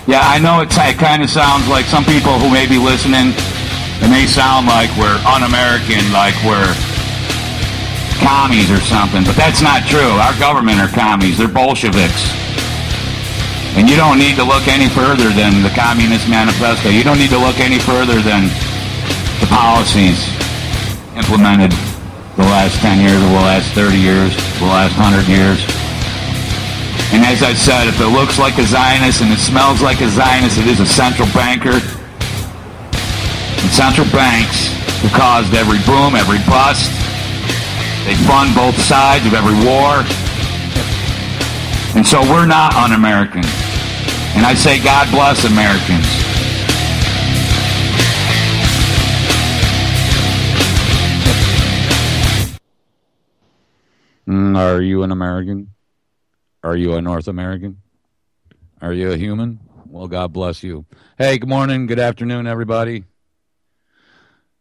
Yeah, I know it kind of sounds like some people who may be listening, it may sound like we're un-American, like we're commies or something, but that's not true. Our government are commies. They're Bolsheviks. And you don't need to look any further than the Communist Manifesto. You don't need to look any further than the policies implemented the last 10 years, or the last 30 years, the last 100 years. And as I said, if it looks like a Zionist and it smells like a Zionist, it is a central banker. And central banks have caused every boom, every bust. They fund both sides of every war. And so we're not un-American. And I say God bless Americans. Are you an American? Are you a North American? Are you a human? Well, God bless you. Hey, good morning, good afternoon, everybody.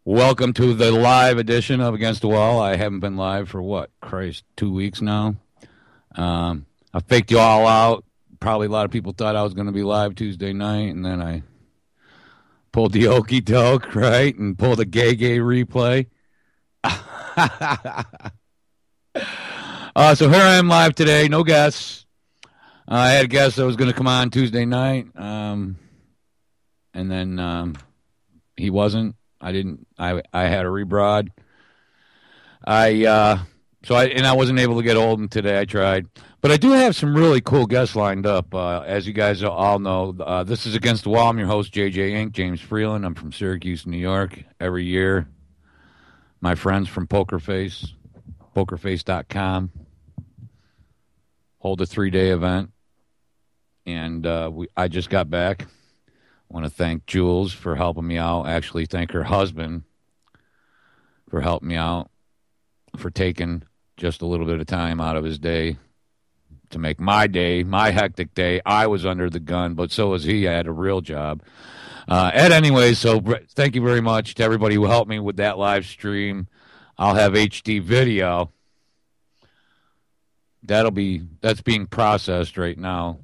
Welcome to the live edition of Against the Wall. I haven't been live for, 2 weeks now. I faked you all out. Probably a lot of people thought I was going to be live Tuesday night, and then I pulled the okey doke, right, and pulled a gay replay. So here I am live today, no guests. I had a guest that was going to come on Tuesday night, and then he wasn't. I had a rebroad. I wasn't able to get hold of him today. I tried. But I do have some really cool guests lined up. As you guys all know, this is Against the Wall. I'm your host, JJink, James Freeland. I'm from Syracuse, New York. Every year, my friends from Pokerface, pokerface.com, hold a 3-day event. And I just got back. I want to thank Jules for helping me out. Actually, thank her husband for helping me out, for taking just a little bit of time out of his day to make my day, my hectic day. I was under the gun, but so was he. I had a real job. Anyways, so thank you very much to everybody who helped me with that live stream. I'll have HD video. That's being processed right now.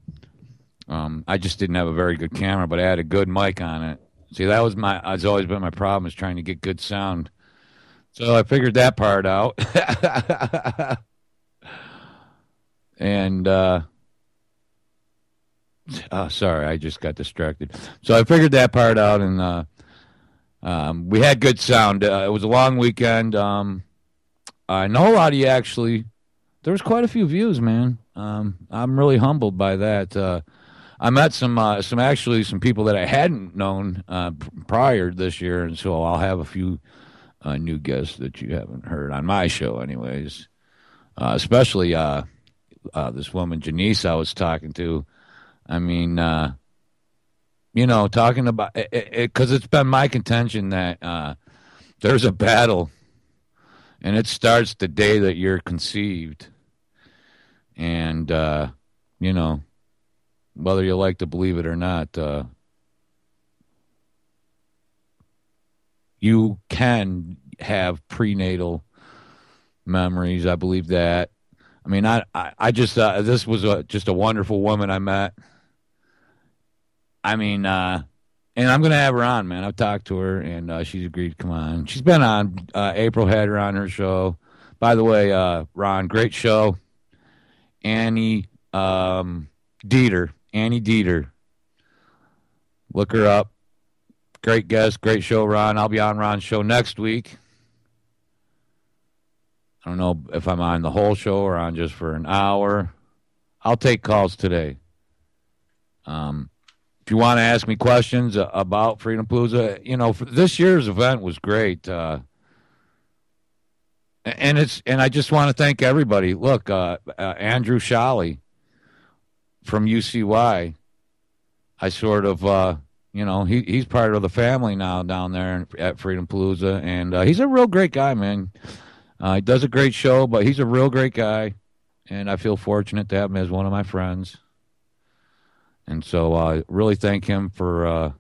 I just didn't have a very good camera, but I had a good mic on it. See, that's always been my problem, is trying to get good sound. So I figured that part out. And, sorry, I just got distracted. So I figured that part out, and we had good sound. It was a long weekend. I know a lot of you actually. There was quite a few views, man. I'm really humbled by that. I met some people that I hadn't known prior this year, and so I'll have a few new guests that you haven't heard on my show, anyways. Especially this woman Janice I was talking to. I mean, talking about it, because it's been my contention that there's a battle, and it starts the day that you're conceived. And whether you like to believe it or not, you can have prenatal memories. I believe that. I mean, I just this was just a wonderful woman I met. I mean, and I'm going to have her on, man. I've talked to her, and she's agreed to come on. She's been on. April had her on her show. By the way, Ron, great show. Annie Dieter. Look her up. Great guest, great show, Ron. I'll be on Ron's show next week. I don't know if I'm on the whole show or on just for an hour. I'll take calls today. If you want to ask me questions about Freedom Palooza, for this year's event was great. And I just want to thank everybody. Look, Andrew Shalley from UCY, I sort of, he's part of the family now down there at Freedom Palooza, and he's a real great guy, man. He does a great show, but he's a real great guy, and I feel fortunate to have him as one of my friends. And so I really thank him for,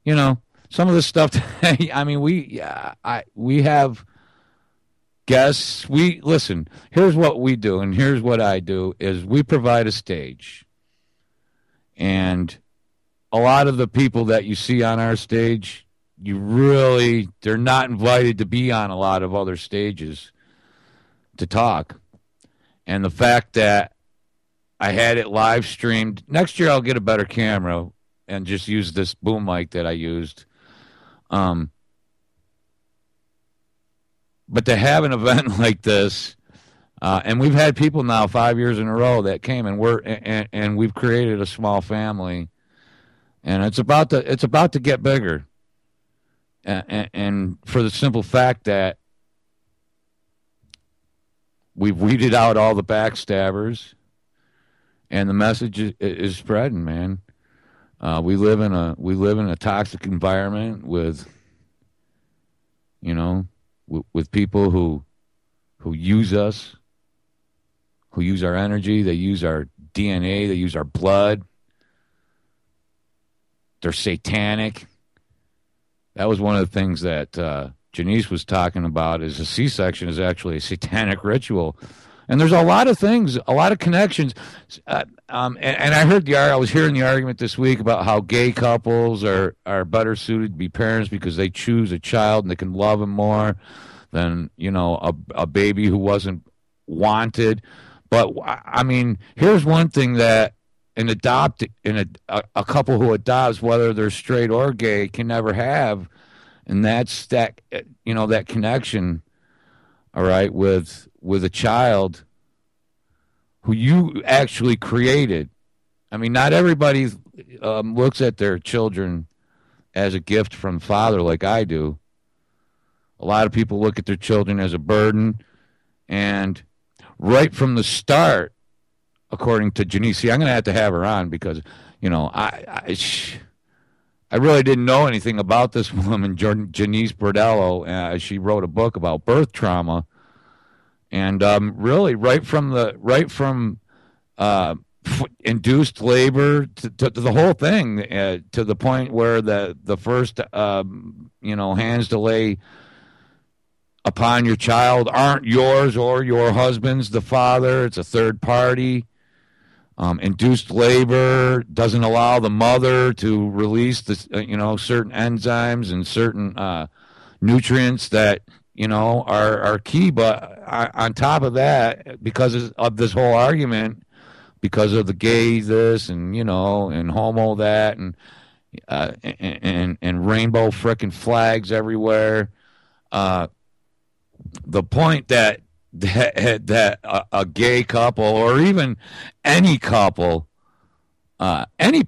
some of the stuff. I mean, we have guests. Listen, here's what we do, and here's what I do, is we provide a stage. And a lot of the people that you see on our stage, they're not invited to be on a lot of other stages to talk. And the fact that I had it live streamed, next year I'll get a better camera and just use this boom mic that I used. But to have an event like this, and we've had people now 5 years in a row that came, and we've created a small family, and it's about to get bigger. And for the simple fact that we've weeded out all the backstabbers, and the message is spreading, man. We live in a toxic environment with people who use us, who use our energy, they use our DNA, they use our blood. They're satanic. That was one of the things that Janice was talking about, is a C-section is actually a satanic ritual. And there's a lot of things, a lot of connections. And I was hearing the argument this week about how gay couples are better suited to be parents because they choose a child and they can love him more than, a baby who wasn't wanted. But, I mean, here's one thing that a couple who adopts, whether they're straight or gay, can never have, and that's that connection, all right, with a child who you actually created. I mean, not everybody looks at their children as a gift from Father like I do. A lot of people look at their children as a burden, and right from the start, according to Janice, I'm going to have her on because, I really didn't know anything about this woman, Janice Bordello. She wrote a book about birth trauma, and really right from induced labor to the whole thing, to the point where the first hands to lay upon your child aren't yours or your husband's, the father. It's a third party. Induced labor doesn't allow the mother to release certain enzymes and certain nutrients that are key. But on top of that, because of this whole argument, because of the gay this and and homo that and rainbow frickin' flags everywhere, the point that a gay couple or even any couple, any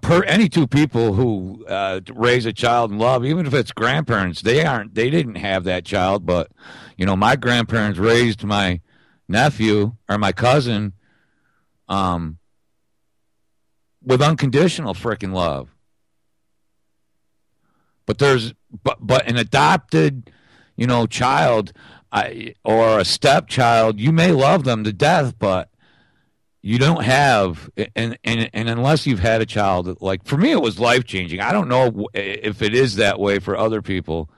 two people who raise a child in love, even if it's grandparents, they didn't have that child, but my grandparents raised my nephew or my cousin with unconditional freaking love. But but an adopted child, or a stepchild, you may love them to death, but you don't have, and unless you've had a child, like for me, it was life-changing. I don't know if it is that way for other people,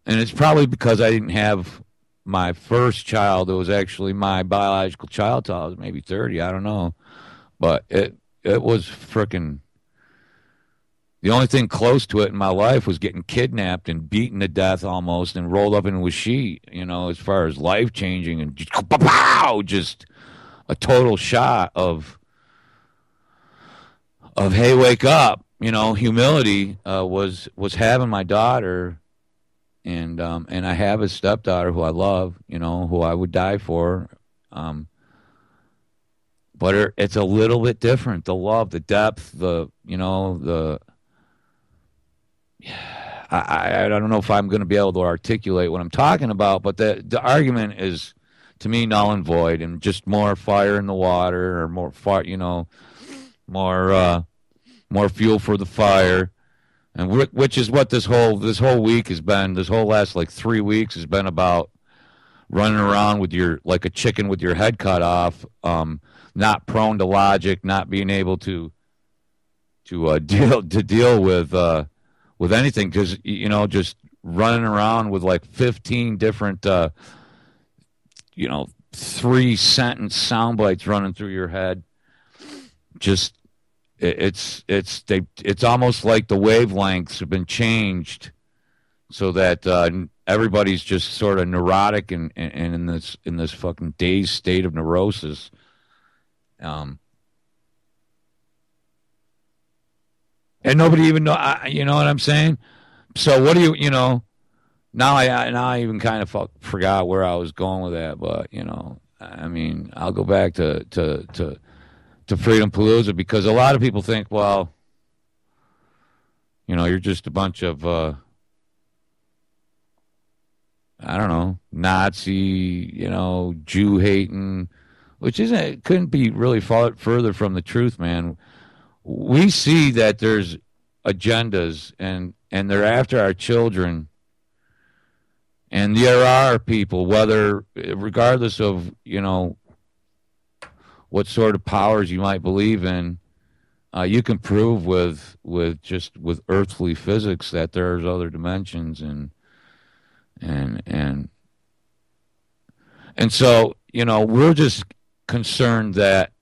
and it's probably because I didn't have my first child. It was actually my biological child till I was maybe 30. I don't know, but it was frickin'. The only thing close to it in my life was getting kidnapped and beaten to death almost and rolled up into a sheet, as far as life-changing and just a total shot of hey, wake up, humility was having my daughter, and I have a stepdaughter who I love, who I would die for, but it's a little bit different. The love, the depth, I don't know if I'm going to be able to articulate what I'm talking about, but the argument is, to me, null and void, and just more fire in the water, or more fire, more fuel for the fire, and which is what this whole week has been. This whole last 3 weeks has been about running around with like a chicken with your head cut off, not prone to logic, not being able to deal with anything, because just running around with 15 different 3-sentence sound bites running through your head, just it's almost like the wavelengths have been changed so that everybody's just sort of neurotic and in this fucking dazed state of neurosis. And nobody even know. You know what I'm saying? So what do you know? Now I even kind of forgot where I was going with that, but I mean, I'll go back to Freedom Palooza because a lot of people think, well, you're just a bunch of I don't know, Nazi, Jew hating, which couldn't be really further from the truth, man. We see that there's agendas and they're after our children. And there are people, regardless of, what sort of powers you might believe in, you can prove with earthly physics that there's other dimensions and so, we're just concerned that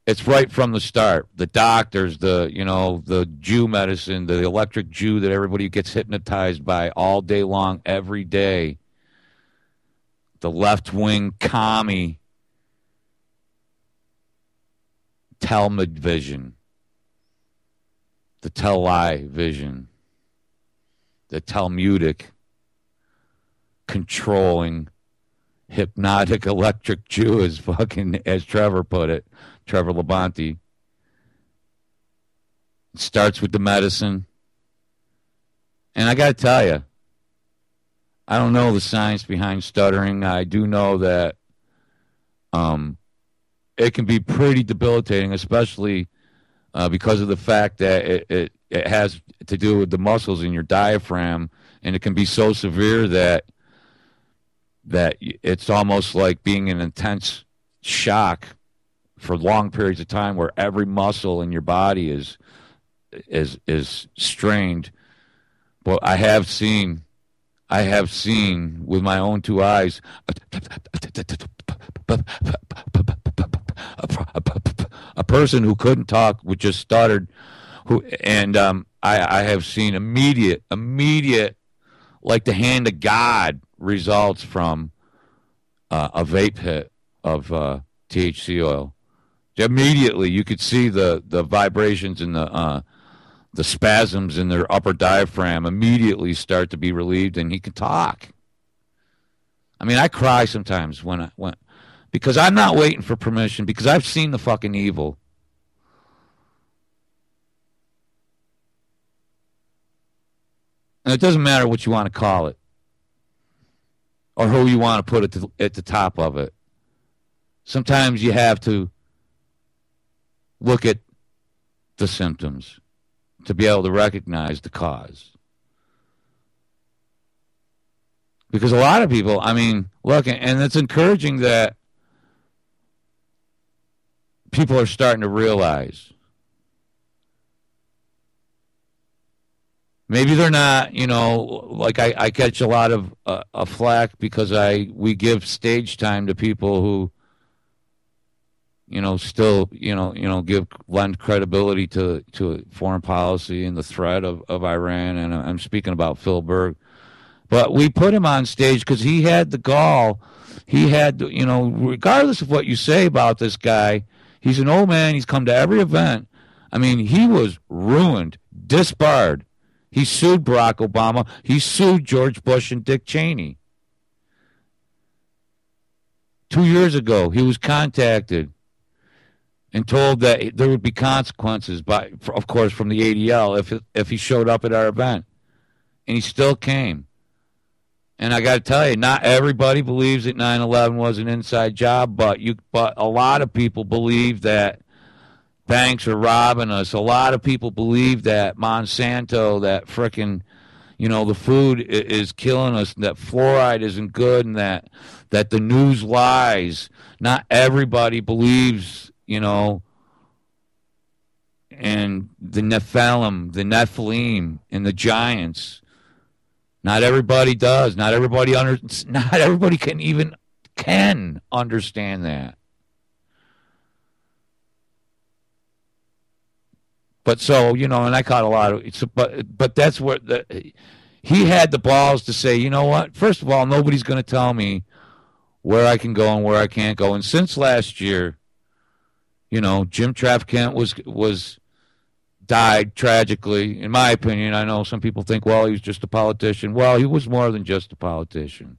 it's right from the start. The doctors, the Jew medicine, the electric Jew that everybody gets hypnotized by all day long, every day. The left-wing commie Talmud vision. The Tellai vision. The Talmudic controlling hypnotic electric Jew as Trevor put it. Trevor Labonte. It starts with the medicine. And I got to tell you, I don't know the science behind stuttering. I do know that it can be pretty debilitating, especially because of the fact that it has to do with the muscles in your diaphragm, and it can be so severe that it's almost like being in intense shock for long periods of time where every muscle in your body is strained. But I have seen with my own two eyes a person who couldn't talk, who just stuttered, I have seen immediate, like the hand of God results from a vape hit of THC oil. Immediately, you could see the vibrations and the spasms in their upper diaphragm immediately start to be relieved, and he can talk. I mean, I cry sometimes when because I'm not waiting for permission, because I've seen the fucking evil. And it doesn't matter what you want to call it or who you want to put at the top of it. Sometimes you have to look at the symptoms to be able to recognize the cause. Because a lot of people, I mean, look, and it's encouraging that people are starting to realize. Maybe they're not, like I catch a lot of flack because we give stage time to people who, still, lend credibility to foreign policy and the threat of Iran. And I'm speaking about Phil Berg. But we put him on stage because he had the gall. He had, regardless of what you say about this guy, he's an old man. He's come to every event. I mean, he was ruined, disbarred. He sued Barack Obama. He sued George Bush and Dick Cheney. 2 years ago, he was contacted and told that there would be consequences, of course, from the ADL if he showed up at our event. And he still came. And I got to tell you, not everybody believes that 9/11 was an inside job, but a lot of people believe that banks are robbing us. A lot of people believe that Monsanto, that frickin', the food is killing us, that fluoride isn't good, and that the news lies. Not everybody believes, and the Nephilim, and the giants. Not everybody does. Not everybody can understand that. But so, and I caught a lot of it's, but that's where he had the balls to say, you know what? First of all, nobody's going to tell me where I can go and where I can't go. And since last year, Jim Traficant was died tragically, in my opinion. I know some people think, well, he was just a politician. Well, he was more than just a politician.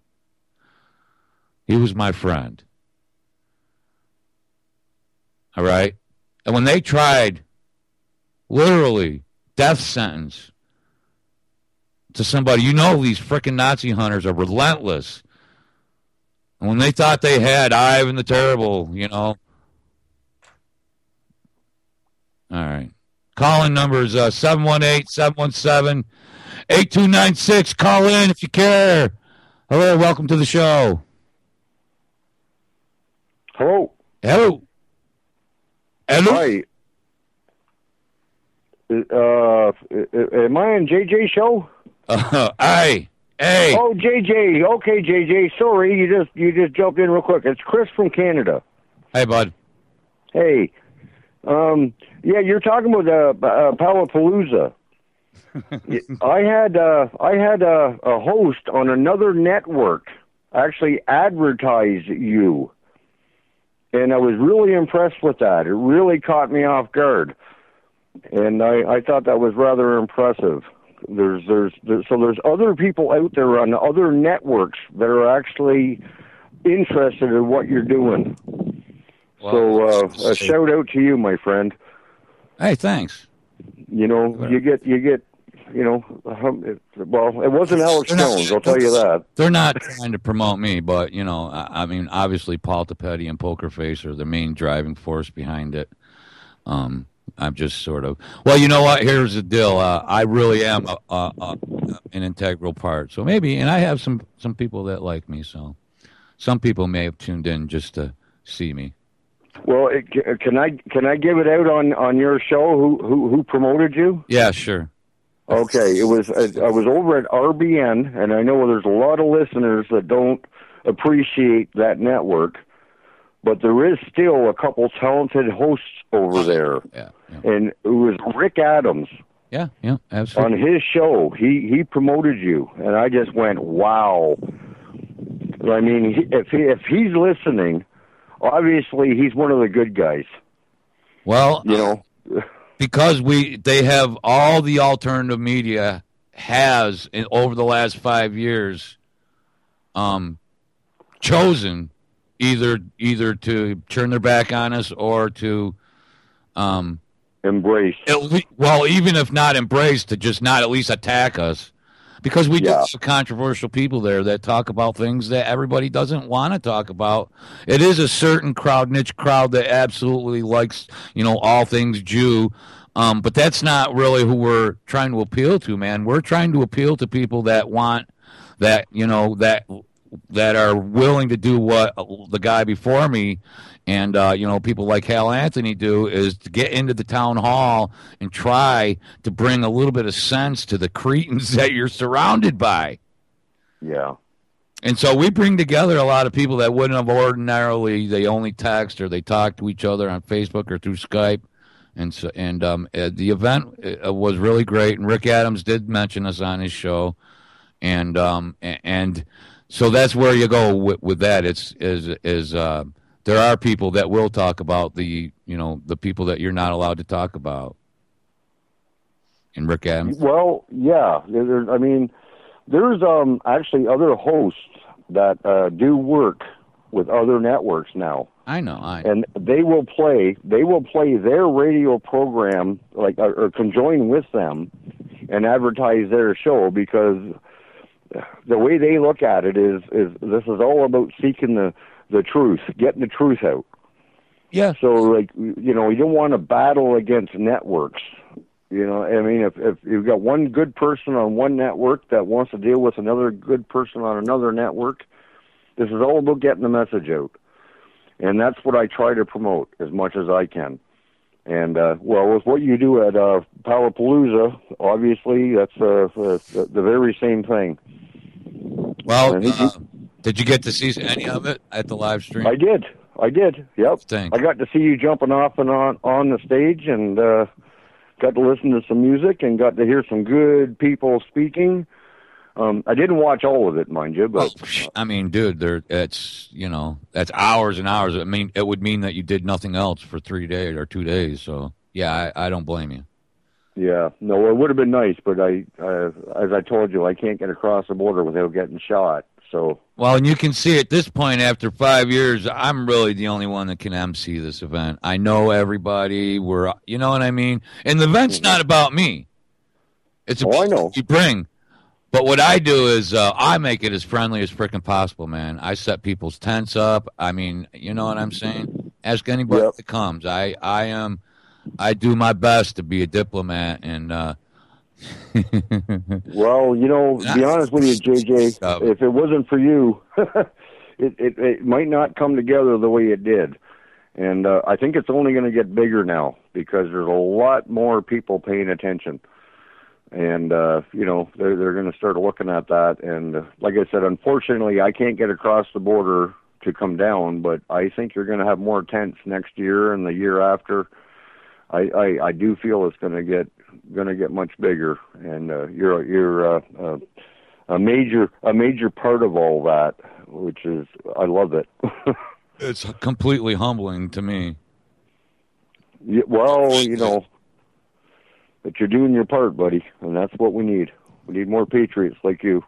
He was my friend. All right? And when they tried, literally, death sentence to somebody, these frickin' Nazi hunters are relentless. And when they thought they had Ivan the Terrible, All right. Call-in number is 718-717-8296. Call in if you care. Hello, welcome to the show. Hello. Hello. Hello. Hi. Am I on JJ show? Hey. Oh, JJ. Okay, JJ. Sorry, you just jumped in real quick. It's Chris from Canada. Hey, bud. Hey. Yeah, you're talking about Palapalooza. I had a host on another network actually advertise you, and I was really impressed with that. It really caught me off guard, and I thought that was rather impressive. There's other people out there on other networks that are actually interested in what you're doing. Well, so a shout out to you, my friend. Hey, thanks. You get. Well, it wasn't Alex Jones, I'll tell you that. They're not trying to promote me, but I mean, obviously, Paul Tapetti and Poker Face are the main driving force behind it. I'm just sort of. Well, you know what? Here's the deal. I really am an integral part. So maybe, and I have some people that like me. So some people may have tuned in just to see me. Well, can I give it out on your show? Who promoted you? Yeah, sure. Okay, I was over at RBN, and I know there's a lot of listeners that don't appreciate that network, but there is still a couple talented hosts over there. Yeah. And it was Rick Adams. Yeah, absolutely. On his show, he promoted you, and I just went, wow. I mean, if he's listening, obviously he's one of the good guys. Well, because they have all the alternative media has over the last 5 years chosen either to turn their back on us or to embrace. Well, even if not embrace, to just not at least attack us. Because we do have controversial people there that talk about things that everybody doesn't want to talk about. It is a certain niche crowd that absolutely likes, all things Jew. But that's not really who we're trying to appeal to, man. We're trying to appeal to people that want that, that are willing to do what the guy before me and, people like Hal Anthony do, is to get into the town hall and try to bring a little bit of sense to the cretins that you're surrounded by. Yeah. And so we bring together a lot of people that wouldn't have ordinarily, they only text or they talk to each other on Facebook or through Skype. And the event was really great. And Rick Adams did mention us on his show. And so that's where you go with that. There are people that will talk about the people that you're not allowed to talk about. And Rick Adams. Well, yeah. There's actually other hosts that do work with other networks now. I know. And they will play their radio program, or conjoin with them and advertise their show, because the way they look at it is this is all about seeking the truth, getting the truth out. Yeah. So, you don't want to battle against networks. If you've got one good person on one network that wants to deal with another good person on another network, this is all about getting the message out. And that's what I try to promote as much as I can. And, with what you do at Palapalooza, obviously, that's the very same thing. Well, did you get to see any of it at the live stream? I did. Yep. Thanks. I got to see you jumping off and on the stage and got to listen to some music and got to hear some good people speaking. I didn't watch all of it, mind you, but I mean, dude, that's hours and hours. I mean, it would mean that you did nothing else for 3 days or 2 days. So yeah, I don't blame you. yeah, no, it would have been nice, but as I told you, I can't get across the border without getting shot. So well, and you can see at this point, after 5 years, I'm really the only one that can MC this event. I know everybody. You know what I mean? And the event's not about me. It's I know. you bring. But what I do is I make it as friendly as frickin' possible, man. I set people's tents up. I mean, you know what I'm saying? Ask anybody that comes. I do my best to be a diplomat, and well, to be honest with you, JJ, if it wasn't for you, it might not come together the way it did. And I think it's only going to get bigger now because there's a lot more people paying attention. And, they're going to start looking at that. And like I said, unfortunately, I can't get across the border to come down, but I think you're going to have more tents next year and the year after. I do feel it's going to get much bigger. And you're a major part of all that, which is, I love it. It's completely humbling to me. Yeah, well, but you're doing your part, buddy, and that's what we need. We need more patriots like you.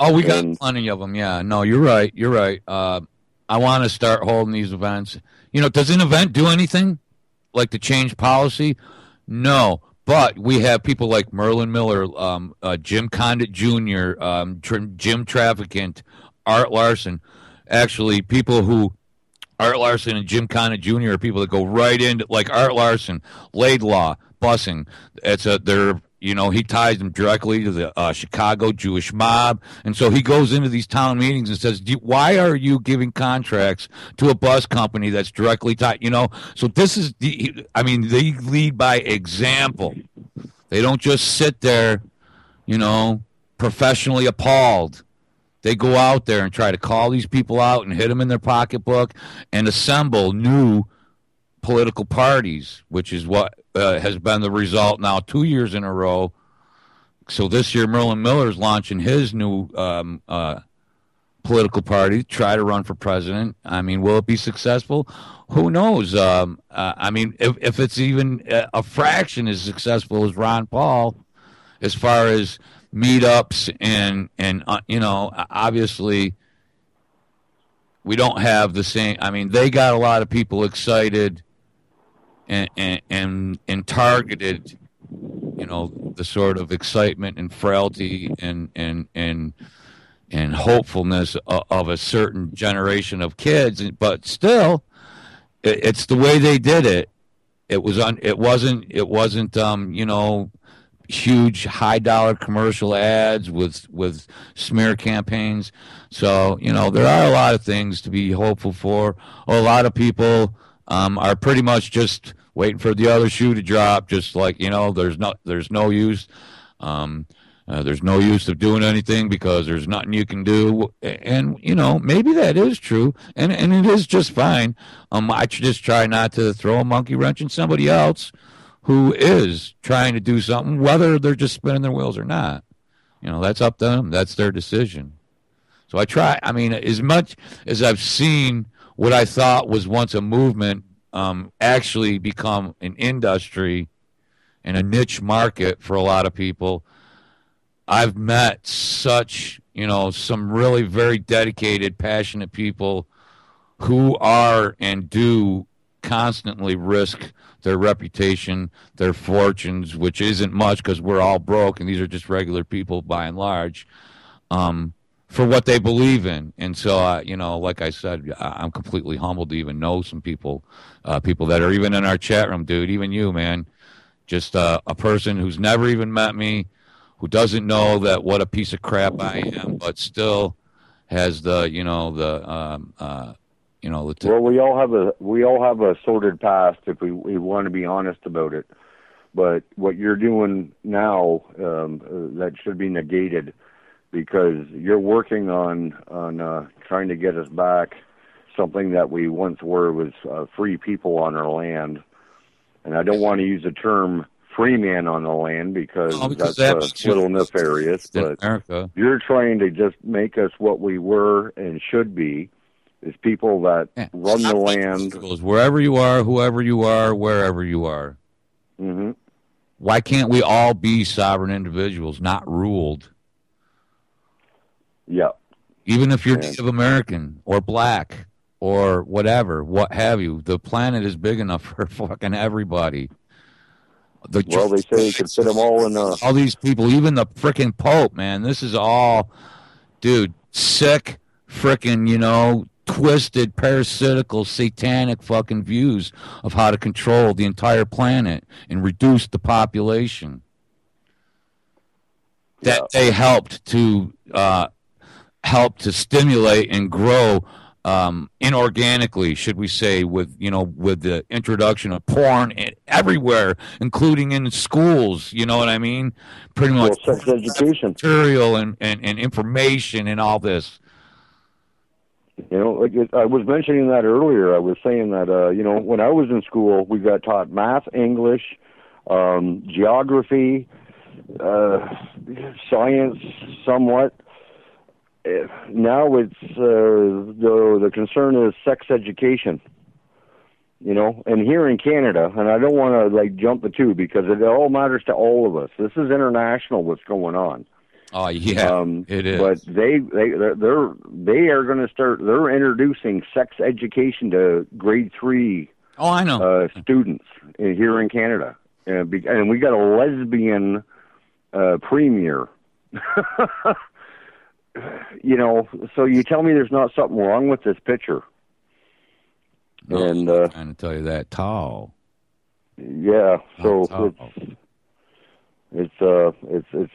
Oh, we got plenty of them. Yeah, no, you're right. You're right. I want to start holding these events. Does an event do anything like to change policy? No, but we have people like Merlin Miller, Jim Condit Jr., Jim Trafficant, Art Larson. Actually, people who Art Larson and Jim Condit Jr. are people that go right into, like Art Larson, Laidlaw, busing. He ties them directly to the Chicago Jewish mob. And so he goes into these town meetings and says, why are you giving contracts to a bus company that's directly tied? So this is, they lead by example. They don't just sit there, professionally appalled. They go out there and try to call these people out and hit them in their pocketbook and assemble new political parties, which is what has been the result now 2 years in a row. So this year, Merlin Miller's launching his new political party to try to run for president. I mean, will it be successful? Who knows? If it's even a fraction as successful as Ron Paul, as far as meetups and obviously we don't have the same. I mean, they got a lot of people excited and targeted, the sort of excitement and frailty and hopefulness of a certain generation of kids. But still, it's the way they did it. It wasn't huge high dollar commercial ads with smear campaigns. So, there are a lot of things to be hopeful for. A lot of people are pretty much just waiting for the other shoe to drop. Just like, there's no use. There's no use of doing anything because there's nothing you can do. And, maybe that is true. And it is just fine. I just try not to throw a monkey wrench in somebody else who is trying to do something, whether they're just spinning their wheels or not. That's up to them. That's their decision. So I try. I mean, as much as I've seen what I thought was once a movement actually become an industry and a niche market for a lot of people, I've met such, some really very dedicated, passionate people who are and do constantly risk their reputation, their fortunes, which isn't much because we're all broke and these are just regular people by and large, for what they believe in. And so, like I said, I'm completely humbled to even know some people that are even in our chat room, dude, even you, man, just a person who's never even met me, who doesn't know that what a piece of crap I am, but still has the, well, we all have a sordid past if we want to be honest about it. But what you're doing now, that should be negated, because you're working on trying to get us back something that we once were, was free people on our land. And I don't want to use the term free man on the land because because that's a little nefarious. But America. You're trying to just make us what we were and should be, is people that run the land. Wherever you are, whoever you are, wherever you are. Mm-hmm. Why can't we all be sovereign individuals, not ruled? Yeah. Even if you're Native American or black or whatever, what have you, the planet is big enough for fucking everybody. They say you could fit them all in all these people, even the freaking Pope, man. This is all, dude, sick, freaking, twisted, parasitical, satanic fucking views of how to control the entire planet and reduce the population. That they helped to stimulate and grow inorganically, should we say, with the introduction of porn everywhere, including in schools. You know what I mean? Pretty much sex education, material and information and all this. I was mentioning that earlier. I was saying that when I was in school, we got taught math, English, geography, science, somewhat. Now it's the concern is sex education, and here in Canada, and I don't want to jump the two because it all matters to all of us. This is international what's going on. Oh yeah, it is. But they are going to start. They're introducing sex education to grade 3. Oh, I know. Students here in Canada, and we got a lesbian premier. So you tell me there's not something wrong with this picture. No, and I'm trying to tell you that tall. Yeah, so it's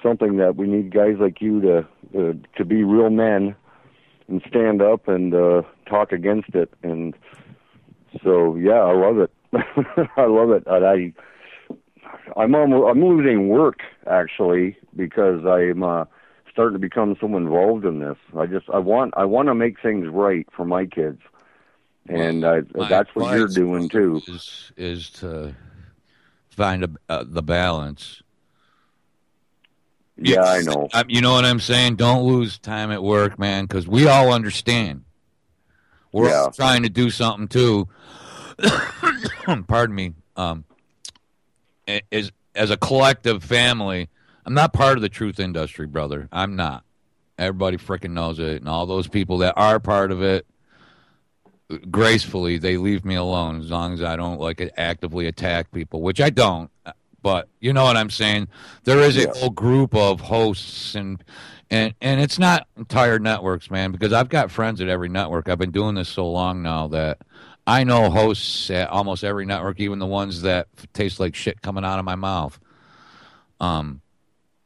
something that we need guys like you to be real men and stand up and talk against it. And so yeah, I love it. I love it. And I'm losing work actually because I'm starting to become so involved in this. I want to make things right for my kids, and that's what you're doing too. Is to find the balance. Yeah, I know. You know what I'm saying? Don't lose time at work, man, because we all understand. We're all trying to do something too. Pardon me. As a collective family. I'm not part of the truth industry, brother. I'm not. Everybody freaking knows it. And all those people that are part of it, gracefully, they leave me alone as long as I don't actively attack people, which I don't. But you know what I'm saying? There is a whole group of hosts and it's not entire networks, man, because I've got friends at every network. I've been doing this so long now that I know hosts at almost every network, even the ones that taste like shit coming out of my mouth.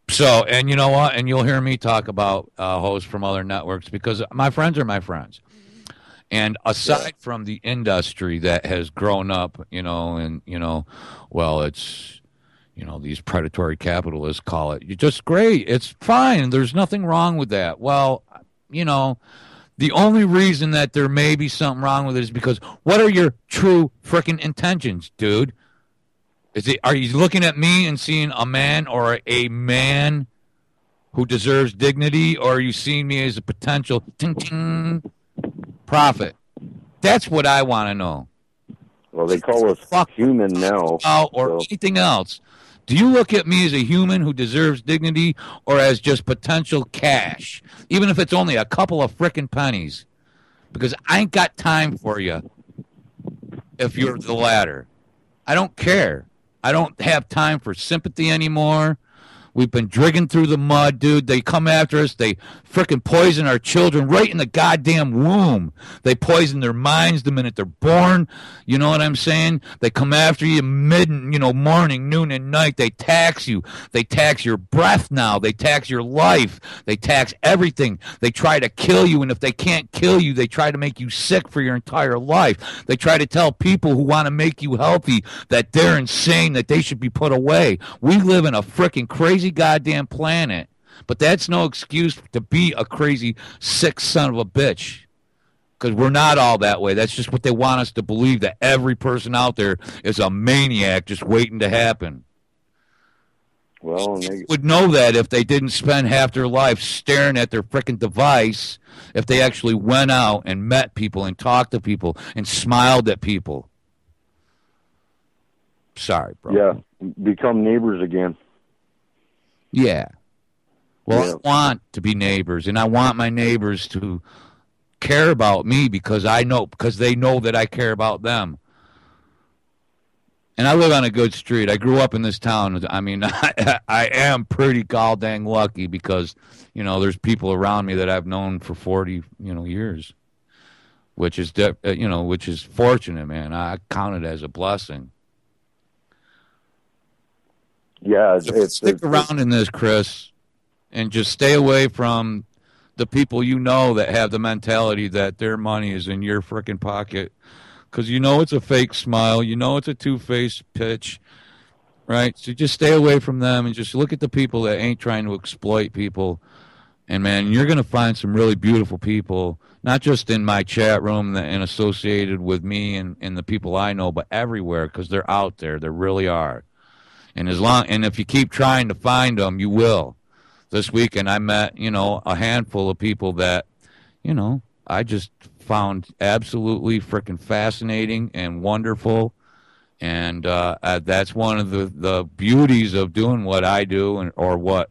So, and you know what? And you'll hear me talk about hosts from other networks because my friends are my friends. And aside from the industry that has grown up, it's, these predatory capitalists call it, you're just great. It's fine. There's nothing wrong with that. Well, the only reason that there may be something wrong with it is because what are your true freaking intentions, dude? Are you looking at me and seeing a man or a man who deserves dignity, or are you seeing me as a potential prophet? That's what I want to know. Well, they call us human now. Or anything else. Do you look at me as a human who deserves dignity or as just potential cash, even if it's only a couple of frickin' pennies? Because I ain't got time for you if you're the latter. I don't care. I don't have time for sympathy anymore. We've been drigging through the mud, dude. They come after us. They frickin' poison our children right in the goddamn womb. They poison their minds the minute they're born. You know what I'm saying? They come after you morning, noon, and night. They tax you. They tax your breath now. They tax your life. They tax everything. They try to kill you, and if they can't kill you, they try to make you sick for your entire life. They try to tell people who want to make you healthy that they're insane, that they should be put away. We live in a frickin' crazy goddamn planet, but that's no excuse to be a crazy sick son of a bitch, because we're not all that way. That's just what they want us to believe, that every person out there is a maniac just waiting to happen. Well, would know that if they didn't spend half their life staring at their freaking device, if they actually went out and met people and talked to people and smiled at people. Sorry, bro. Yeah, become neighbors again. Yeah. Well, Yeah. I want to be neighbors, and I want my neighbors to care about me because they know that I care about them. And I live on a good street. I grew up in this town. I mean, I am pretty goddamn lucky because, there's people around me that I've known for 40, years, which is, which is fortunate, man. I count it as a blessing. Yeah. Stick around in this, Chris, and just stay away from the people that have the mentality that their money is in your freaking pocket. Because it's a fake smile. It's a two-faced pitch, right? So just stay away from them and just look at the people that ain't trying to exploit people. And, man, you're going to find some really beautiful people, not just in my chat room and associated with me and the people I know, but everywhere because they're out there. They really are. And if you keep trying to find them, you will. This weekend I met, a handful of people that, I just found absolutely freaking fascinating and wonderful. And that's one of the beauties of doing what I do or what,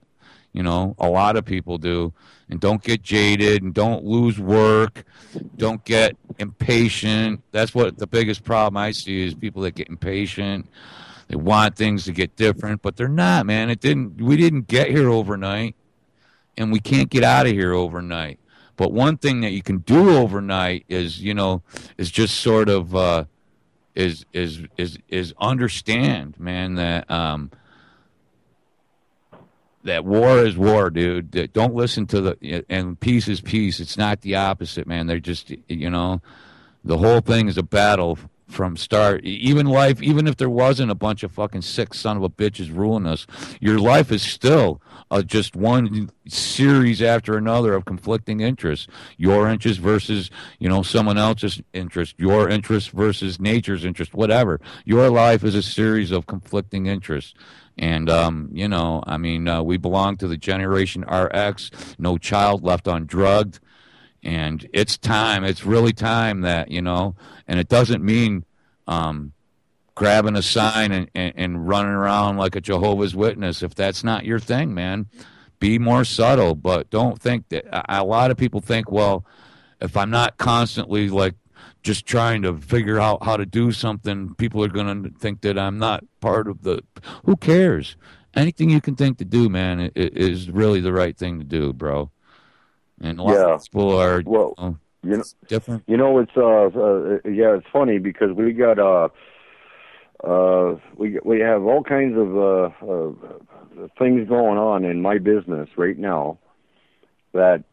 a lot of people do. And don't get jaded and don't lose work. Don't get impatient. That's what the biggest problem I see is people that get impatient. They want things to get different, but they're not, man. We didn't get here overnight, and we can't get out of here overnight. But one thing that you can do overnight is just sort of is understand, man, that war is war, dude. That don't listen to and peace is peace. It's not the opposite, man. They're just the whole thing is a battle from start. Even if there wasn't a bunch of fucking sick son of a bitches ruling us, your life is still just one series after another of conflicting interests. Your interest versus, someone else's interest. Your interest versus nature's interest, whatever. Your life is a series of conflicting interests. And, we belong to the Generation RX, no child left undrugged. And it's time. It's really time that, and it doesn't mean grabbing a sign and running around like a Jehovah's Witness. If that's not your thing, man, be more subtle. But don't think that a lot of people think, well, if I'm not constantly like just trying to figure out how to do something, people are going to think that I'm not part of who cares? Anything you can think to do, man, is really the right thing to do, bro. And a lot of people are different. It's funny because we got we have all kinds of things going on in my business right now that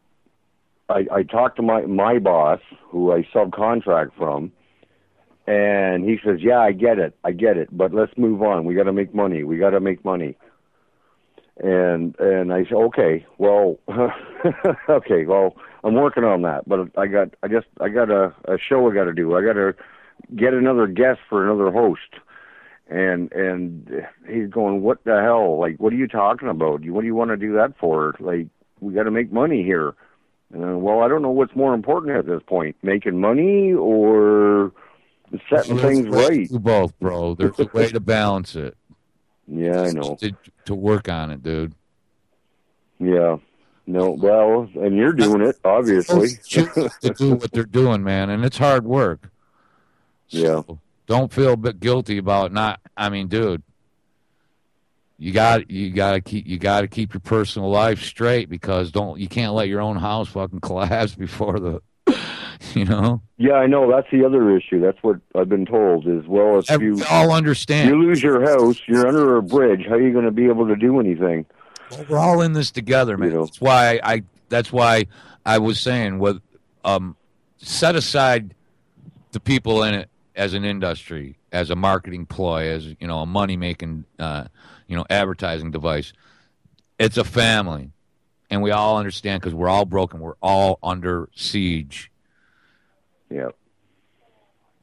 I talked to my boss, who I subcontract from, and he says, "Yeah, I get it, but let's move on. We got to make money. And I said, okay, well, I'm working on that, but I got a show I got to do. I got to get another guest for another host. And he's going, what the hell? Like, what are you talking about? What do you want to do that for? Like, we got to make money here. Well, I don't know what's more important at this point, making money or setting things right. Both, bro. There's a way to balance it. Yeah, I know. To work on it, dude. Yeah. No, well, and you're doing it, obviously. To do what they're doing, man, and it's hard work. So yeah. Don't feel a bit guilty about not. I mean, dude, you got to keep your personal life straight because you can't let your own house fucking collapse before the. Yeah, I know. That's the other issue. That's what I've been told. As well as you all understand, you lose your house, you're under a bridge. How are you going to be able to do anything? Well, we're all in this together, man. That's why I was saying, set aside the people in it as an industry, as a marketing ploy, as a money making, advertising device. It's a family, and we all understand because we're all broken. We're all under siege. Yeah.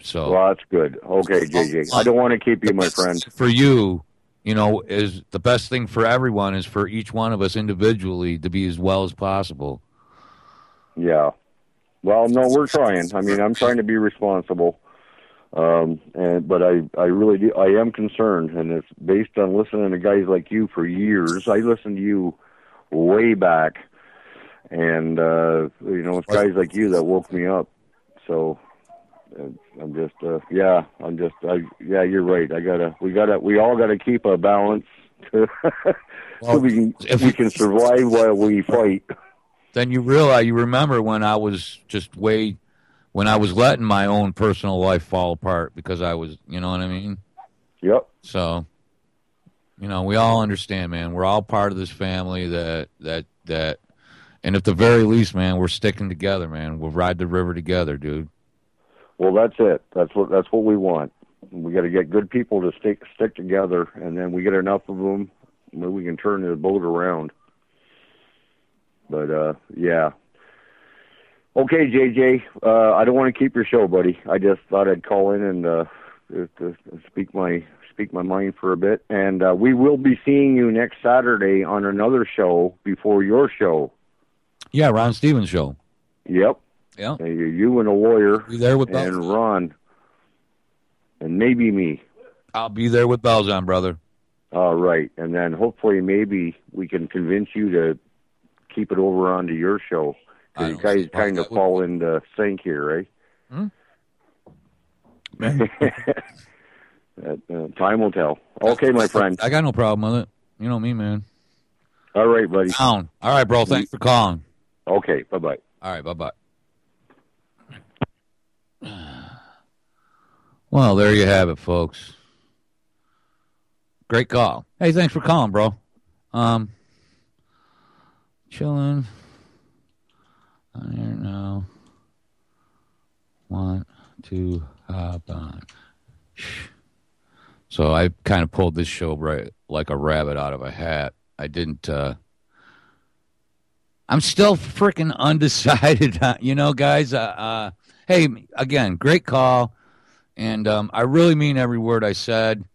So well, that's good. Okay, JJ. I don't want to keep you, my friend. For you is the best thing for everyone is for each one of us individually to be as well as possible. Yeah. Well, no, we're trying. I mean, I'm trying to be responsible. But I really do. I am concerned, and it's based on listening to guys like you for years. I listened to you way back, and it's guys like you that woke me up. So I'm just, yeah, you're right. We all gotta keep a balance so we can survive while we fight. Then you remember when I was when I was letting my own personal life fall apart because I was, you know what I mean? Yep. So, we all understand, man. We're all part of this family that, and at the very least, man, we're sticking together, man. We'll ride the river together, dude. Well, that's it. That's what we want. We got to get good people to stick together, and then we get enough of them, maybe we can turn the boat around. But yeah. Okay, JJ. I don't want to keep your show, buddy. I just thought I'd call in and to speak my mind for a bit. And we will be seeing you next Saturday on another show before your show. Yeah, Ron Stevens' show. Yep. Yeah. You and a lawyer. Be there with and Ron, and maybe me. I'll be there with bells on, brother. All right, and then hopefully maybe we can convince you to keep it over onto your show. You guys kind of fall into sync here, right? Time will tell. Okay, my friend. I got no problem with it. You know me, man. All right, buddy. Down. All right, bro. Thanks for calling. Okay, bye-bye. All right, bye-bye. Well, there you have it, folks. Great call. Hey, thanks for calling, bro. Chilling. On here now. Want to hop on. So I kind of pulled this show right like a rabbit out of a hat. I didn't. I'm still freaking undecided. Guys. Hey, again, great call, and I really mean every word I said.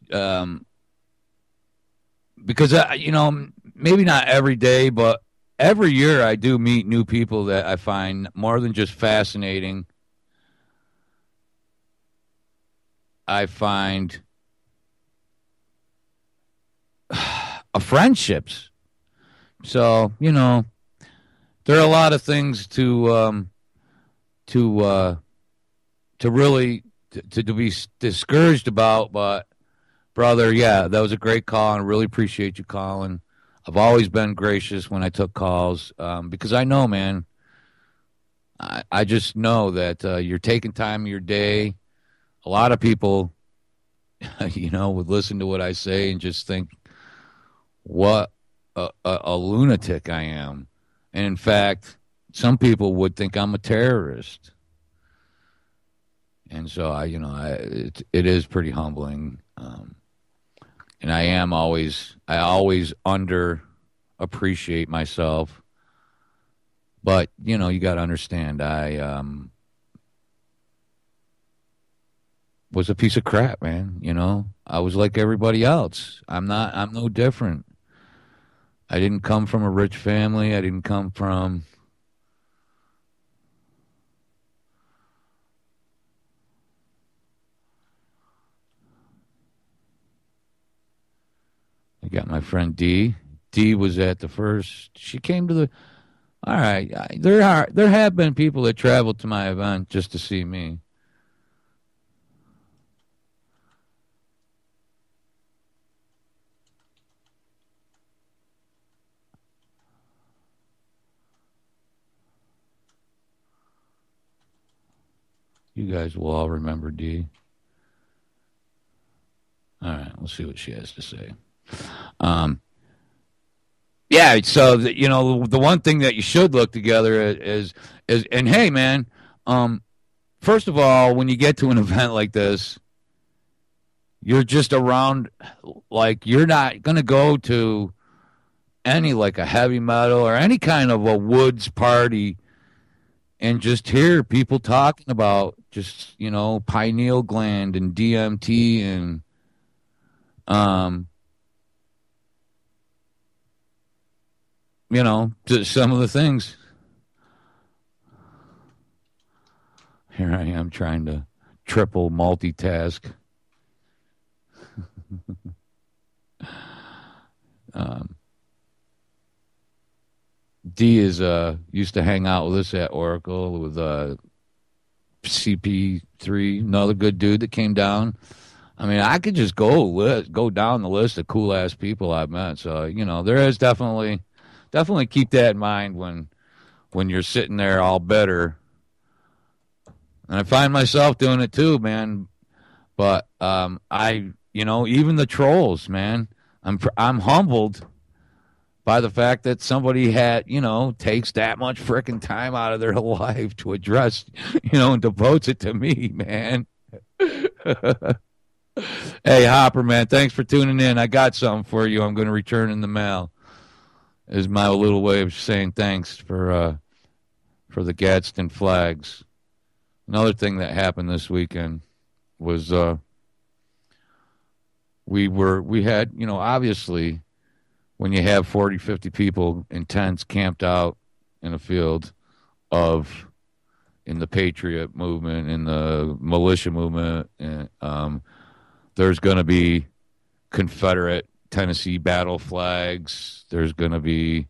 Because maybe not every day, but every year I do meet new people that I find more than just fascinating. I find friendships. So, there are a lot of things to really be discouraged about, but brother, yeah, that was a great call, and I really appreciate you calling. I've always been gracious when I took calls because I know, man, I just know that you're taking time of your day. A lot of people, would listen to what I say and just think, what a lunatic I am. And in fact, some people would think I'm a terrorist. And so it is pretty humbling. And I always under appreciate myself. But, you got to understand, I was a piece of crap, man. I was like everybody else. I'm no different. I didn't come from a rich family. I didn't come from I got my friend D. D was at the first. She came to the. All right, there have been people that traveled to my event just to see me. You guys will all remember D. All right, we'll see what she has to say. Yeah, so the one thing that you should look together is and hey, man, first of all, when you get to an event like this, you're just around, like, you're not gonna go to any like a heavy metal or any kind of a woods party and just hear people talking about just pineal gland and DMT and Just some of the things. Here I am trying to triple multitask. D is used to hang out with us at Oracle with CP3, another good dude that came down. I mean, I could just go down the list of cool ass people I've met. So there is definitely keep that in mind when you're sitting there all bitter. And I find myself doing it too, man. But even the trolls, man, I'm humbled by the fact that somebody takes that much frickin' time out of their life to address, and devotes it to me, man. Hey, Hopper, man, thanks for tuning in. I got something for you. I'm going to return in the mail. Is my little way of saying thanks for the Gadsden flags. Another thing that happened this weekend was we had, obviously, when you have 40, 50 people in tents camped out in a field in the Patriot movement, in the militia movement, and, there's going to be Confederate Tennessee battle flags. There's going to be,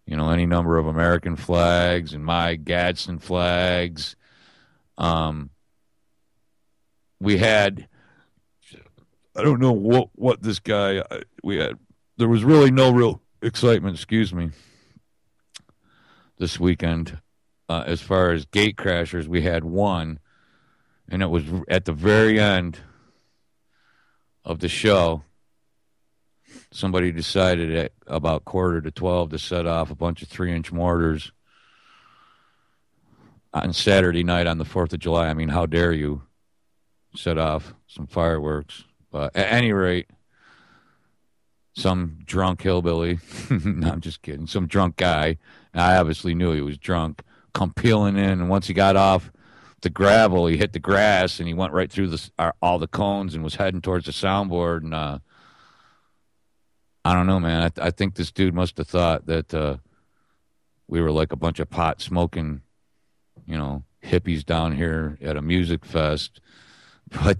any number of American flags and my Gadsden flags. We had, I don't know what this guy, we had, there was really no real excitement, this weekend. As far as gate crashers, we had one, and it was at the very end of the show. Somebody decided at about 11:45 to set off a bunch of 3-inch mortars on Saturday night on the 4th of July. I mean, how dare you set off some fireworks? But at any rate, some drunk hillbilly, no, I'm just kidding, some drunk guy, and I obviously knew he was drunk, come peeling in, and once he got off the gravel, he hit the grass, and he went right through all the cones and was heading towards the soundboard. And I don't know, man. I think this dude must have thought that we were like a bunch of pot-smoking, hippies down here at a music fest. But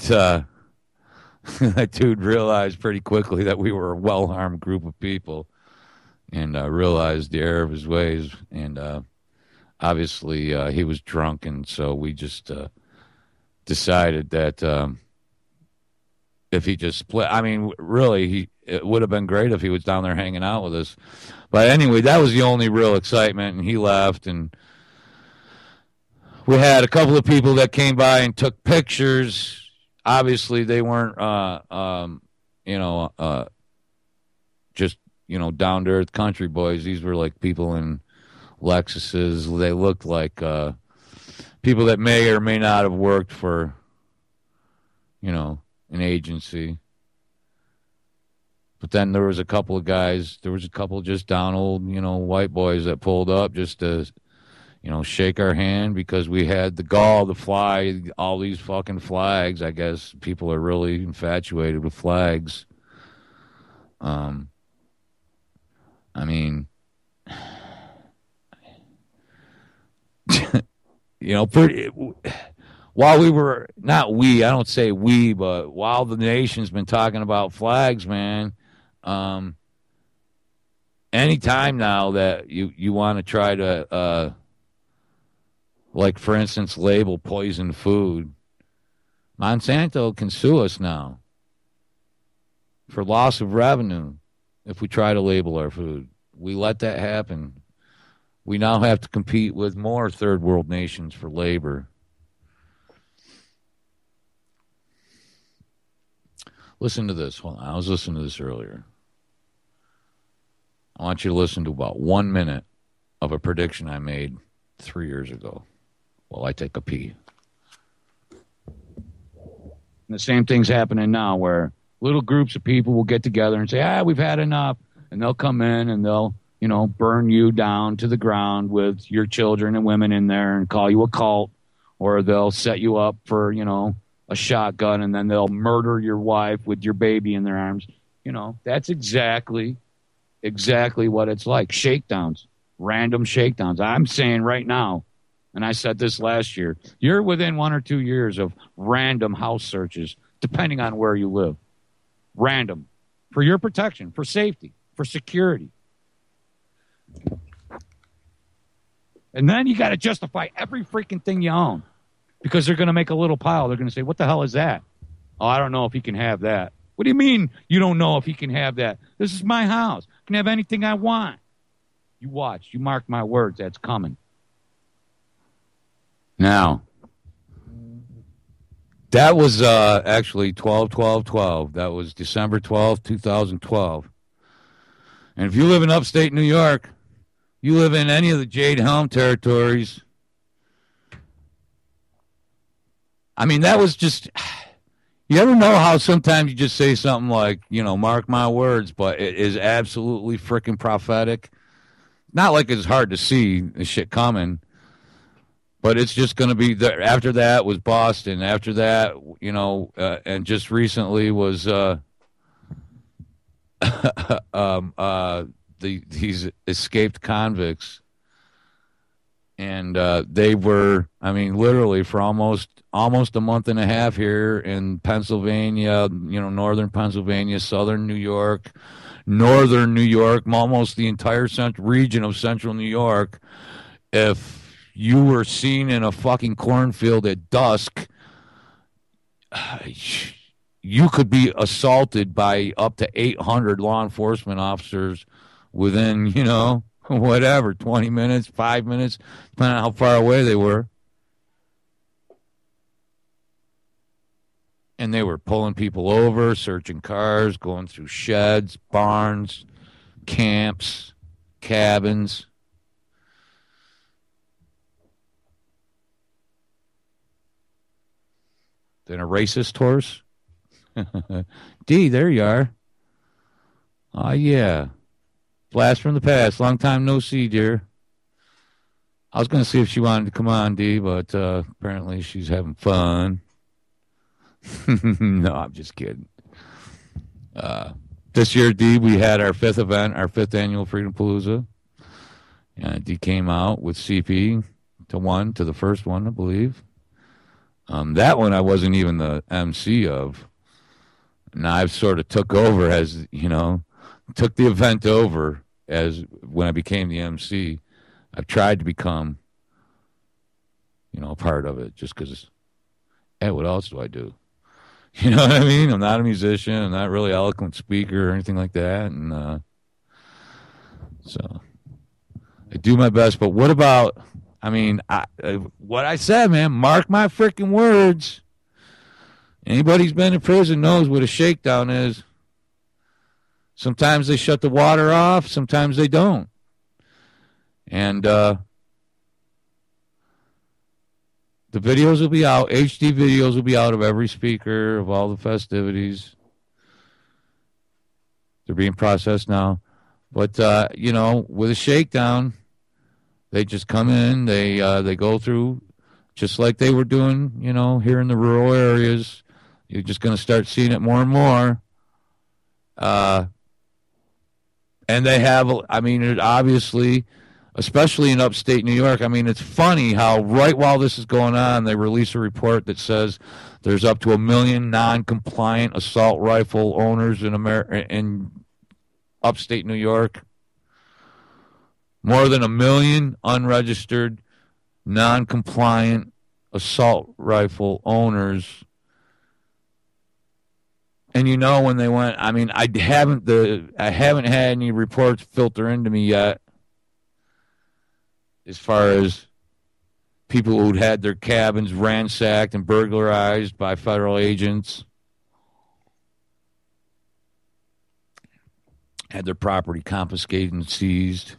that dude realized pretty quickly that we were a well-armed group of people, and realized the error of his ways. And obviously, he was drunk, and so we just decided that if he just split, I mean, really, it would have been great if he was down there hanging out with us. But anyway, that was the only real excitement, and he left, and we had a couple of people that came by and took pictures. Obviously, they weren't, just, down-to-earth country boys. These were like people in Lexuses. They looked like people that may or may not have worked for, an agency. But then there was a couple of guys, just down old, white boys that pulled up just to, shake our hand because we had the gall to fly all these fucking flags. I guess people are really infatuated with flags. I mean, while we were, not we, I don't say we, but while the nation's been talking about flags, man, anytime now that you want to try to, like, for instance, label poisoned food, Monsanto can sue us now for loss of revenue if we try to label our food. We let that happen. We now have to compete with more third world nations for labor. Listen to this. Hold on. I was listening to this earlier. I want you to listen to about 1 minute of a prediction I made 3 years ago while I take a pee. And the same thing's happening now where little groups of people will get together and say, we've had enough. And they'll come in and they'll, burn you down to the ground with your children and women in there and call you a cult. Or they'll set you up for, a shotgun and then they'll murder your wife with your baby in their arms. That's exactly what it's like. Shakedowns, random shakedowns. I'm saying right now, and I said this last year, you're within 1 or 2 years of random house searches, depending on where you live. Random. For your protection, for safety, for security. And then you got to justify every freaking thing you own because they're going to make a little pile. They're going to say, what the hell is that? Oh, I don't know if he can have that. What do you mean you don't know if he can have that? This is my house. I can have anything I want. You watch. You mark my words. That's coming. Now, that was actually 12/12/12. That was December 12th, 2012. And if you live in upstate New York, you live in any of the Jade Helm territories, I mean, that was just... You ever know how sometimes you just say something like, mark my words, but it is absolutely freaking prophetic? Not like it's hard to see the shit coming, but it's just going to be there. After that was Boston. After that, and just recently was these escaped convicts. And they were, literally for almost a month and a half here in Pennsylvania, northern Pennsylvania, southern New York, northern New York, almost the entire region of central New York. If you were seen in a fucking cornfield at dusk, you could be assaulted by up to 800 law enforcement officers within, whatever, 20 minutes, 5 minutes, depending on how far away they were. And they were pulling people over, searching cars, going through sheds, barns, camps, cabins. Then a racist horse. D, there you are. Oh, yeah. Blast from the past. Long time no see, dear. I was going to see if she wanted to come on, D, but apparently she's having fun. No, I'm just kidding. This year, D, we had our 5th event, our 5th annual Freedom Palooza. D came out with CP to the first one, I believe. That one I wasn't even the MC of. And I've sort of took over as, took the event over as when I became the MC. I've tried to become, a part of it just because, hey, what else do I do? You know what I mean? I'm not a musician. I'm not really an eloquent speaker or anything like that. And so I do my best. But what about, what I said, man, mark my freaking words. Anybody who's been in prison knows what a shakedown is. Sometimes they shut the water off. Sometimes they don't. And the videos will be out. HD videos will be out of every speaker, of all the festivities. They're being processed now. But, with a shakedown, they just come in. They go through just like they were doing, here in the rural areas. You're just going to start seeing it more and more. And they have, obviously, especially in upstate New York, it's funny how right while this is going on, they release a report that says there's up to 1 million non-compliant assault rifle owners in upstate New York. More than 1 million unregistered, non-compliant assault rifle owners. And when they went, I haven't had any reports filter into me yet as far as people who'd had their cabins ransacked and burglarized by federal agents, had their property confiscated and seized.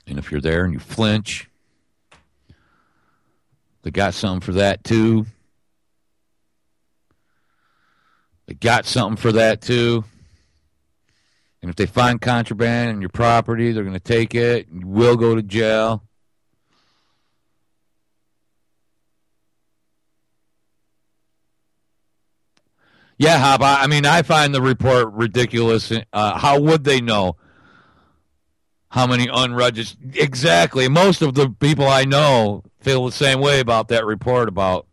And if you're there and you flinch, they got something for that too. They got something for that too. And if they find contraband in your property, they're going to take it. You will go to jail. Yeah, Hop. I mean, I find the report ridiculous. How would they know how many unregistered? Exactly. Most of the people I know feel the same way about that report about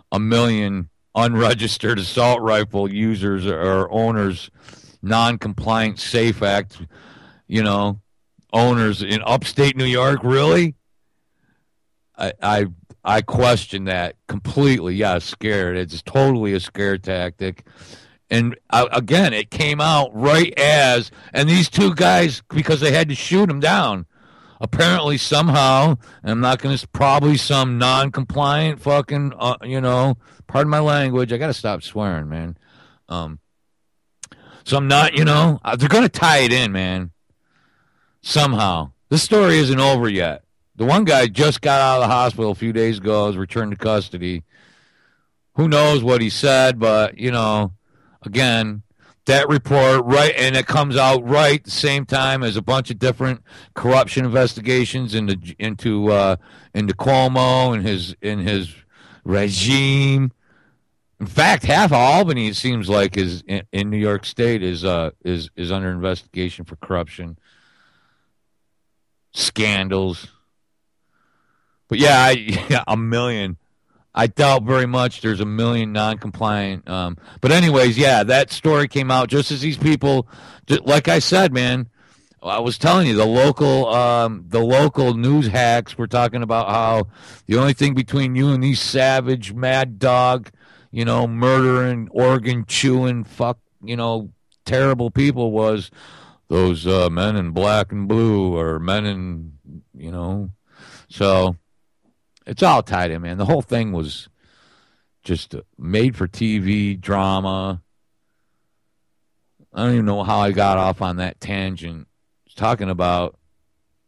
1 million unregistered assault rifle users or owners, non-compliant Safe Act, owners in upstate New York. Really? I I, I question that completely. Yeah, scared. It's totally a scare tactic. And again, it came out right as, and these two guys, because they had to shoot him down, apparently somehow, and I'm not going to, probably some non-compliant fucking, pardon my language. I got to stop swearing, man. Some not, they're going to tie it in, man. Somehow. This story isn't over yet. The one guy just got out of the hospital a few days ago, was returned to custody. Who knows what he said, but, again, that report, right, and it comes out right the same time as a bunch of different corruption investigations into Cuomo and his regime. In fact, half of Albany, it seems like, is in New York State is under investigation for corruption scandals. But yeah, 1 million. I doubt very much there's 1 million non-compliant. But anyways, yeah, that story came out just as these people, like I said, man. I was telling you, the local news hacks were talking about how the only thing between you and these savage, mad dog, murdering, organ chewing, terrible people was those men in black and blue, or men in, so it's all tied in, man. The whole thing was just made for TV drama. I don't even know how I got off on that tangent. Talking about,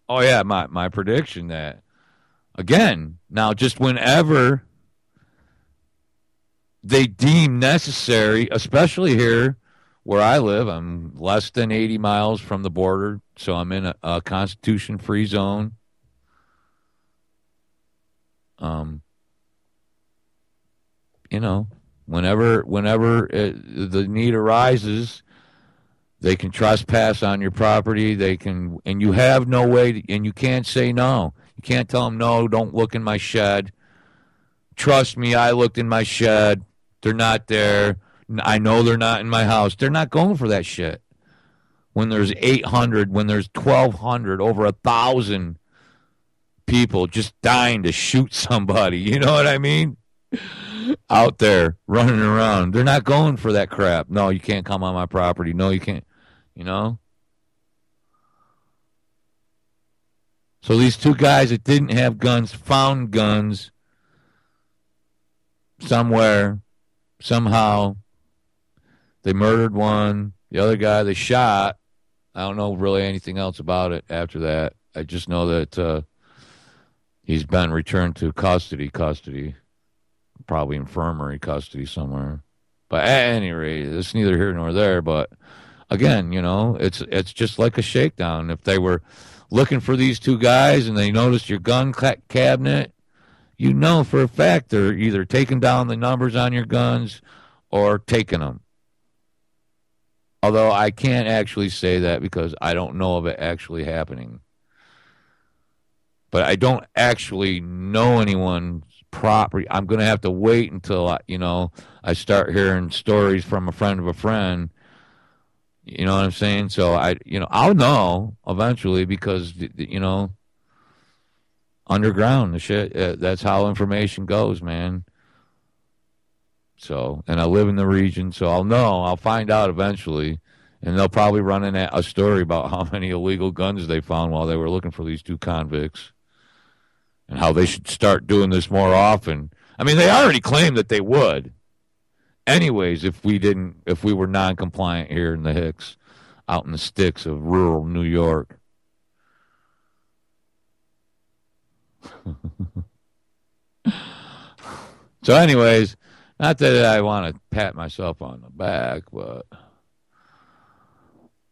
oh yeah, my prediction that, again, now just whenever they deem necessary, especially here where I live, I'm less than 80 miles from the border, so I'm in a Constitution-free zone. Whenever the need arises, they can trespass on your property. They can, and you have no way, and you can't say no. You can't tell them, no, don't look in my shed. Trust me, I looked in my shed. They're not there. I know they're not in my house. They're not going for that shit. When there's 800, when there's 1,200, over 1,000 people just dying to shoot somebody, you know what I mean? Out there running around. They're not going for that crap. No, you can't come on my property. No, you can't. So these two guys that didn't have guns found guns somewhere, somehow. They murdered one. The other guy they shot. I don't know really anything else about it after that. I just know that he's been returned to custody, probably infirmary custody somewhere. But at any rate, it's neither here nor there. But again, it's just like a shakedown. If they were looking for these two guys and they noticed your gun cabinet, for a fact they're either taking down the numbers on your guns or taking them. Although I can't actually say that because I don't know of it actually happening. But I don't actually know anyone's property. I'm going to have to wait until, I start hearing stories from a friend of a friend. You know what I'm saying? So I'll know eventually because, underground, the shit, that's how information goes, man. So, and I live in the region, so I'll find out eventually. And they'll probably run in a story about how many illegal guns they found while they were looking for these two convicts. And how they should start doing this more often. I mean, they already claimed that they would. Anyways, if we were non-compliant here in the Hicks, out in the sticks of rural New York. So anyways, not that I want to pat myself on the back,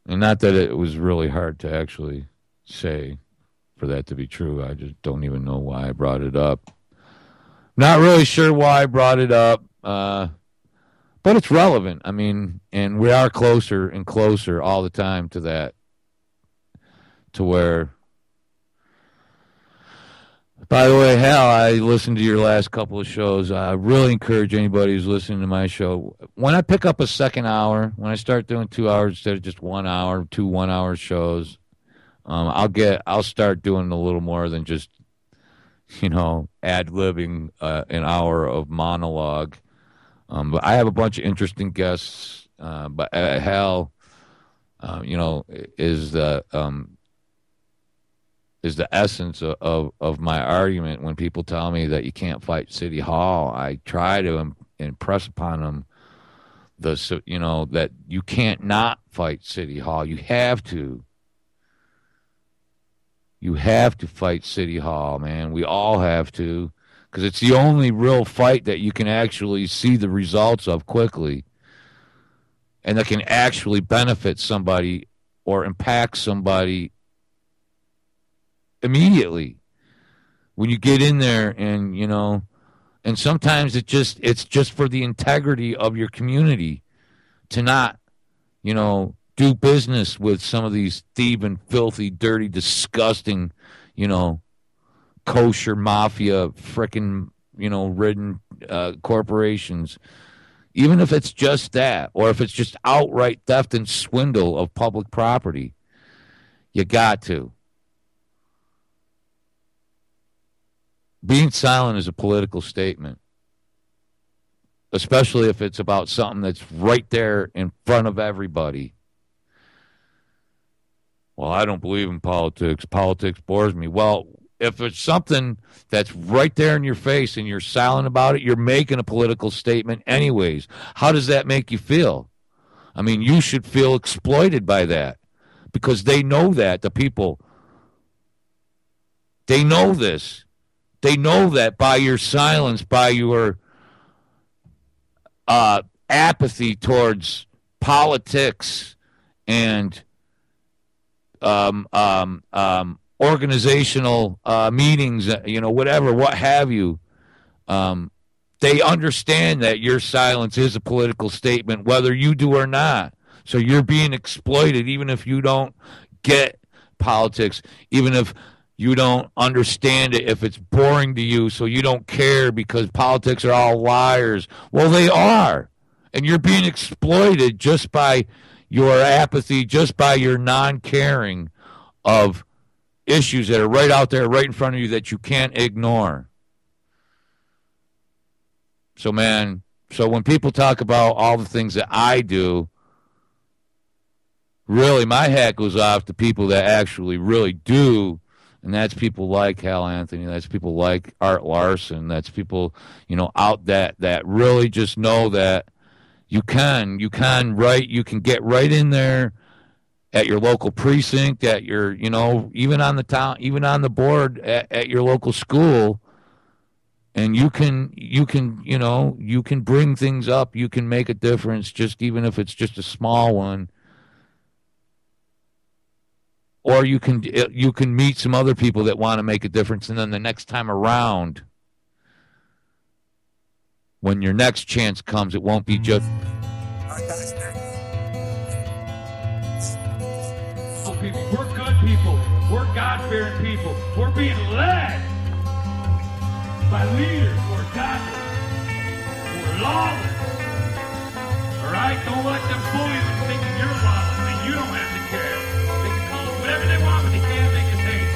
and not that it was really hard to actually say for that to be true. I just don't even know why I brought it up. Not really sure why I brought it up. But But it's relevant. I mean, and we are closer and closer all the time to that, to where, by the way, Hal, I listened to your last couple of shows. I really encourage anybody who's listening to my show. When I pick up a second hour, when I start doing 2 hours instead of just 1 hour, 2 1-hour shows, I'll start doing a little more than just, ad-libbing an hour of monologue. But I have a bunch of interesting guests. But Hal, is the essence of my argument. When people tell me that you can't fight City Hall, I try to impress upon them that you can't not fight City Hall. You have to. You have to fight City Hall, man. We all have to, because it's the only real fight that you can actually see the results of quickly, and that can actually benefit somebody or impact somebody immediately. When you get in there and, and sometimes it's just for the integrity of your community to not, do business with some of these thieving, filthy, dirty, disgusting, kosher mafia, frickin', ridden corporations. Even if it's just that, or if it's just outright theft and swindle of public property, you got to. Being silent is a political statement, especially if it's about something that's right there in front of everybody. Well, I don't believe in politics. Politics bores me. Well, if it's something that's right there in your face and you're silent about it, you're making a political statement anyways. How does that make you feel? I mean, you should feel exploited by that, because they know that, the people. They know this. They know that by your silence, by your apathy towards politics and organizational meetings, whatever, what have you, they understand that your silence is a political statement, whether you do or not. So you're being exploited, even if you don't get politics, even if you don't understand it, if it's boring to you, so you don't care because politics are all liars. Well, they are. And you're being exploited just by your apathy, just by your non-caring of issues that are right out there, right in front of you, that you can't ignore. So, man, when people talk about all the things that I do, really my hat goes off to people that actually really do, and that's people like Hal Anthony, that's people like Art Larson, that's people, out that really just know that you can get right in there at your local precinct, at your, even on the town, even on the board at your local school, and you can bring things up, you can make a difference, just even if it's just a small one. Or you can meet some other people that want to make a difference, and then the next time around, when your next chance comes, it won't be just. We're good people. We're God-fearing people. We're being led by leaders who are godly, who are lawless. All right? Don't let them fool you into thinking you're lawless and you don't have to care. They can call it whatever they want, but they can't make us hate.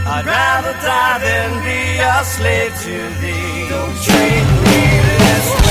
I'd rather die than be a slave to thee. Don't treat me this way.